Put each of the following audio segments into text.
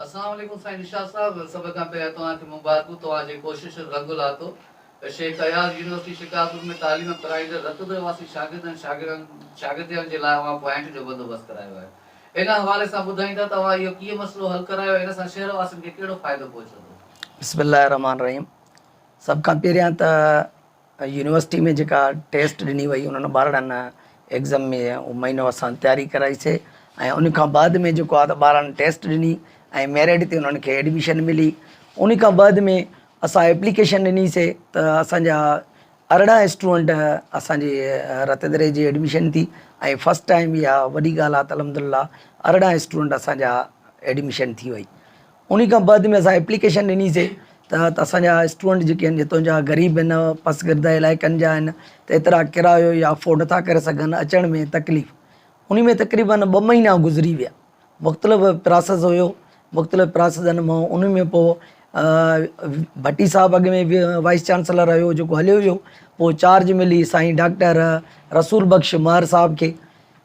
अस्सलाम वालेकुम साईं निशात साहब, सब खां पहिरियों तव्हांखे मुबारकूं। तव्हांजी कोशिश रंग लाथो। शेख अयाज़ यूनिवर्सिटी शिकारपुर में तालीम कराईंदड़ रतुद वासी शागिर्दनि जे लाइ उहा पॉइंट जो बंदोबस्त करायो आहे। इन हवाले सां ॿुधाईंदा तव्हां इहो कीअं मसइलो हल करायो, इन सां शहर वासियुनि खे कहिड़ो फ़ाइदो पहुचंदो? बिस्मिल्लाहिर्रहमानिर्रहीम। सब खां पहिरियां त यूनिवर्सिटी में जेका टेस्ट ॾिनी वई उन्हनि ॿारनि एग्ज़ाम में महीनो असां तयारी कराईसीं ऐं उन खां बाद में जेको आहे त ॿारनि टेस्ट ॾिनी ऐं मेरिट ते उन्हनि खे एडमिशन मिली। उन खां बाद में असां एप्लीकेशन ॾिनीसीं त असांजा 18 स्टूडेंट असांजे रतदरे जी एडमिशन थी ऐं फस्ट टाइम इहा वॾी ॻाल्हि आहे त अल्हम्दुलिल्लाह 18 स्टूडेंट असांजा एडमिशन थी वई। उन खां बाद में असां एप्लीकेशन ॾिनीसीं त असांजा स्टूडेंट जेके आहिनि हितां जा ग़रीब आहिनि, पसगर्दा इलाइक़नि जा आहिनि, त एतिरा किरायो या अफोर्ड नथा करे सघनि, अचण में तकलीफ़। उन में तक़रीबन 2 महीना गुज़री विया। मुख़्तलिफ़ प्रोसेस हुयो, मुख़्तलिफ़ प्रोसेसनि मां उन में पोइ भट्टी साहब अॻ में वाइस चांसलर हुयो जेको हलियो वियो। पोइ चार्ज मिली साईं डॉक्टर रसूल बख़्श महर साहब खे,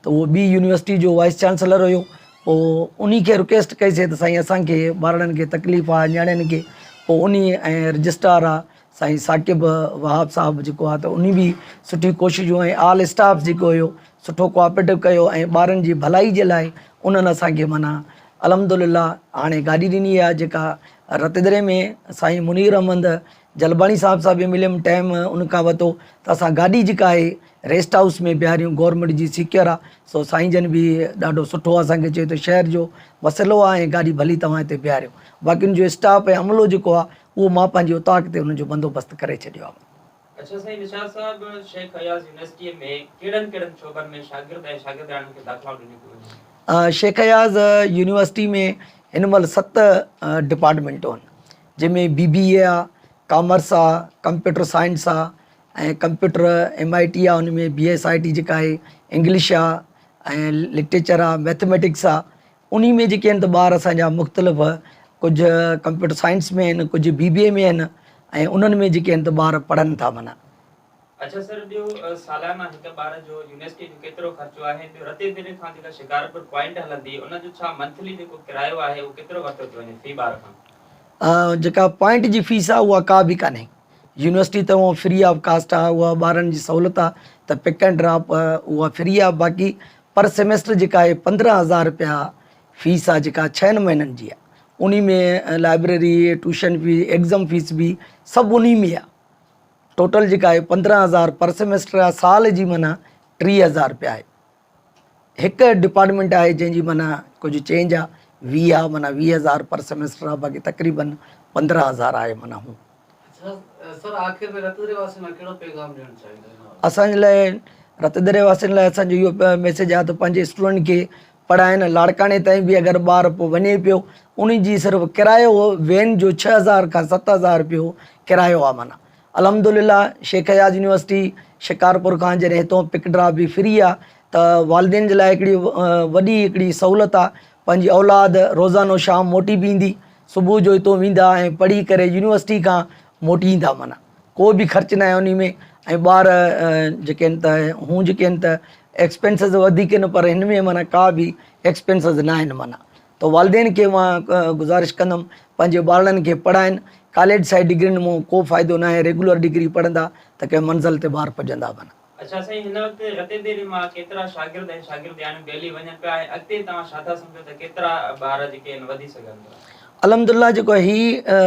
त उहो ॿी यूनिवर्सिटी जो वाइस चांसलर हुयो। पोइ उन खे रिक्वेस्ट कईसीं त साईं असांखे ॿारनि खे तकलीफ़ आहे, नियाणियुनि खे। पोइ उन ऐं रजिस्ट्रार आहे साईं साकिब वहाब साहब जेको आहे, त उन बि सुठी कोशिशूं ऐं ऑल स्टाफ जेको हुयो सुठो कोऑपरेटिव कयो ऐं ॿारनि जी भलाई जे लाइ उन्हनि असांखे माना अल्हम्दुलिल्लाह हाणे गाॾी ॾिनी आहे जेका रतदरे में साईं मुनीर अहमद जलबाणी साहब सां बि मिलियुमि टाइम उन खां वरितो त असां गाॾी जेका आहे रेस्ट हाउस में बीहारियूं, गवर्नमेंट जी सिक्योर आहे। सो साईं जन बि ॾाढो सुठो असांखे चयो त शहर जो मसइलो आहे ऐं गाॾी भली तव्हां हिते बीहारियो। बाक़ी जो स्टाफ ऐं अमलो जेको आहे उहो मां पंहिंजी उताक ते उनजो बंदोबस्त करे छॾियो आहे। अच्छा साईं निशात साहब, शेख अयाज़ यूनिवर्सिटी में केड़न शोबन में शागिर्द ऐं शागिर्दाणनि खे दाख़िला ॾिनी पियो? शेख अयाज़ यूनिवर्सिटी में हिन महिल 7 डिपार्टमेंटूं आहिनि, जंहिंमें BBA आहे, कॉमर्स आहे, कंप्यूटर साइंस आहे ऐं कंप्यूटर MIT आहे। उन में BSIT जेका आहे, इंग्लिश आहे ऐं लिटरेचर आहे, मैथमेटिक्स आहे। उन में जेके आहिनि त ॿार असांजा मुख़्तलिफ़ कुझु कंप्यूटर साइंस में आहिनि, कुझु BBA में आहिनि ऐं उन्हनि में जेके आहिनि त ॿार पढ़नि था माना। अच्छा सर, ॿियो सालाना हिक ॿार जो यूनिवर्सिटी जो केतिरो ख़र्चो आहे? ॿियो रतदरे खां जेका शिकारपुर पॉइंट हलंदी उन जो छा मंथली जेको किरायो आहे उहो केतिरो वरितो थो वञे फी ॿार खां? जेका पॉइंट जी फीस आहे उहा का बि कान्हे। यूनिवर्सिटी त उहा फ्री ऑफ कास्ट आहे, उहा ॿारनि जी सहूलियत आहे त पिक एंड ड्रॉप उहा फ्री आहे। बाक़ी पर सेमेस्टर जेका आहे 15,000 रुपया फीस आहे जेका 6 महीननि जी आहे। उन में library, tuition fee, exam fees बि सभु उन में आहे। टोटल जेका आहे 15,000 पर सेमेस्टर आहे, साल जी माना 30,000 रुपया आहे। हिकु डिपार्टमेंट आहे जंहिंजी माना कुझु चेंज आहे, 20 आहे, माना 20,000 पर सेमेस्टर आहे। बाक़ी तक़रीबन 15,000 आहे माना हू। सर आखिर में रतदरे वासियुनि लाइ कहिड़ो पैगाम ॾियणु चाहींदा? असांजे लाइ रतदरे वासियुनि लाइ असांजो इहो मैसेज आहे त पंहिंजे स्टूडेंट खे पढ़ाइनि। लाड़काने ताईं बि अगरि ॿार पोइ वञे पियो, उन जी सिर्फ़ु किरायो वैन जो 6,000 खां 7,000 रुपयो किरायो आहे माना। अल्हम्दुलिल्लाह शेख अयाज़ यूनिवर्सिटी शिकारपुर खां जॾहिं हितां पिक ड्रॉप बि फ्री आहे त वालिदैन जे लाइ हिकिड़ी वॾी हिकिड़ी सहूलियत आहे। पंहिंजी औलाद रोज़ानो शाम मोटी बि ईंदी, सुबुह जो हितां वेंदा ऐं पढ़ी करे यूनिवर्सिटी खां मोटी ईंदा माना। को बि ख़र्चु न आहे उन में। ऐं ॿार जेके आहिनि त हू जेके आहिनि त एक्सपेंसिस वधीक आहिनि, पर हिन में माना का बि एक्सपेंसिस न आहिनि माना। त वालिदैन खे मां गुज़ारिश कंदुमि पंहिंजे ॿारनि खे पढ़ाइनि। कॉलेज साइड डिग्रियुनि में को फ़ाइदो न आहे, रेगुलर डिग्री पढ़ंदा त कंहिं मंज़िल ते ॿार पहुचंदा माना। अच्छा साईं, हिन वक़्तु रतदरे मां केतिरा शागिर्द ऐं शागिर्दियाणियूं डेली वञनि पिया ऐं अॻिते तव्हां छा था सम्झो त केतिरा ॿार जेके आहिनि वधी सघनि था? अल्हम्दुलिल्लाह जेको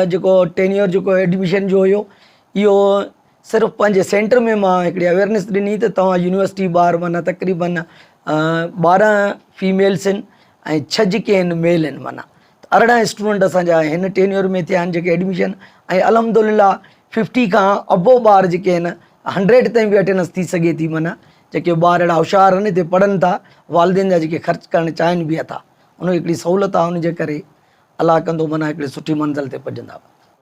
जेको टेन्योर जेको एडमिशन जो हुयो, इहो सिर्फ़ु पंहिंजे सेंटर में मां हिकिड़ी अवेयरनेस ॾिनी त तव्हां यूनिवर्सिटी ॿार माना तक़रीबन 12 फीमेल्स आहिनि ऐं 6 जेके आहिनि मेल आहिनि माना। 18 स्टूडेंट असांजा हिन टेन्योर में थिया आहिनि जेके एडमिशन। ऐं अल्हम्दुलिल्लाह 50 खां अबो ॿार जेके आहिनि 100 ताईं बि अटेंडेंस थी सघे थी माना। जेके ॿार अहिड़ा होशियारु आहिनि हिते पढ़नि था, वालिदैन जा जेके ख़र्चु करणु चाहिनि बि था, उन हिकिड़ी सहूलियत आहे। उन जे करे अलाह कंदो माना हिकिड़ी सुठी मंज़िल ते पहुचंदा।